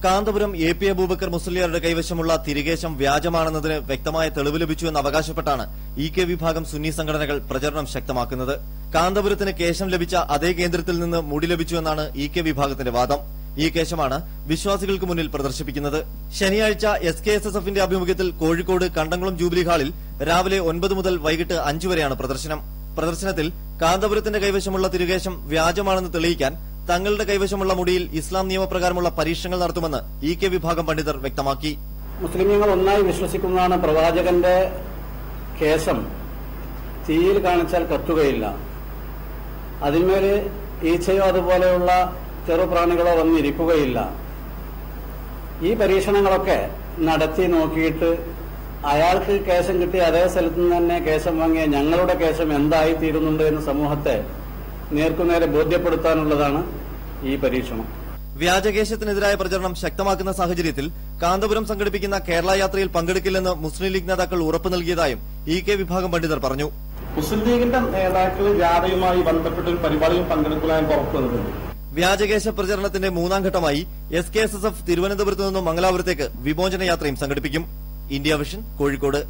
Kanthapuram AP Abubakar മുസ്ലിയാരുടെ കൈവശമുള്ള തിരികേശം വ്യാജമാണെന്നതിന് വ്യക്തമായ തെളിവ് ലഭിച്ചുവെന്ന് അവകാശപ്പെട്ടാണ് EK വിഭാഗം സുന്നി സംഘടനകൾ പ്രചരണം ശക്തമാക്കുന്നത്. കാന്തപുരത്തിന് കേശം ലഭിച്ച അതേ കേന്ദ്രത്തിൽ നിന്ന് മുടി ലഭിച്ചുവെന്നാണ് EK വിഭാഗത്തിന്റെ വാദം. ഈ കേശമാണ് വിശ്വാസികൾക്ക് മുന്നിൽ പ്രദർശിപ്പിക്കുന്നത്. ശനിയാഴ്ച SKSSFന്റെ ആഭിമുഖ്യത്തിൽ കോഴിക്കോട് കണ്ടംകുളം ജൂബിലി ഹാളിൽ രാവിലെ 9 മുതൽ വൈകിട്ട് 5 വരെയാണ് പ്രദർശനം. പ്രദർശനത്തിൽ കാന്തപുരത്തിന്റെ കൈവശമുള്ള തിരുകേശം വ്യാജമാണെന്ന് തെളിയിക്കാൻ തങ്ങളുടെ കൈവശമുള്ള മുടിയിൽ ഇസ്ലാം നിയമപ്രകാരമുള്ള പരീക്ഷണങ്ങൾ നടത്തുമെന്ന് EK വിഭാഗം പണ്ഡിതർ വ്യക്തമാക്കി. മുസ്ലിമീങ്ങൾ ഒന്നായി വിശ്വസിക്കുന്നതാണ് പ്രവാചകന്റെ കേശം തീയിൽ കാണിച്ചാൽ കത്തുകയില്ല, അതിന്മേൽ ഈച്ചയോ അതുപോലെയുള്ള ചെറുപ്രാണികളോ വന്നിരിക്കുകയില്ല. ഈ പരീക്ഷണങ്ങളൊക്കെ നടത്തി നോക്കിയിട്ട് അയാൾക്ക് കേശം കിട്ടിയ അതേ സ്ഥലത്ത് നിന്ന് തന്നെ കേശം വാങ്ങിയ ഞങ്ങളുടെ കേശം എന്തായിത്തീരുന്നുണ്ട് എന്ന് സമൂഹത്തെ നേർക്കുനേരെ ബോധ്യപ്പെടുത്താനുള്ളതാണ് ഈ പരീക്ഷണം. വ്യാജകേശത്തിനെതിരായ പ്രചരണം ശക്തമാക്കുന്ന സാഹചര്യത്തിൽ കാന്തപുരം സംഘടിപ്പിക്കുന്ന കേരള യാത്രയിൽ പങ്കെടുക്കില്ലെന്ന് മുസ്ലിം ലീഗ് നേതാക്കൾ ഉറപ്പു നൽകിയതായും EK വിഭാഗം പണ്ഡിതർ പറഞ്ഞു. മുസ്ലിം ലീഗിന്റെ നേതാക്കൾ ജാഥയുമായി ബന്ധപ്പെട്ട ഒരു പരിപാടിയിൽ പങ്കെടുക്കാൻ ഉറപ്പു നൽകുന്നു. വ്യാജകേശ പ്രചരണത്തിന്റെ 3ാം ഘട്ടമായി SKSSF തിരുവനന്തപുരത്ത് നിന്നും മംഗലാപുരത്തേക്ക് വിമോചന യാത്രയും സംഘടിപ്പിക്കും. India vision, Kozhikode.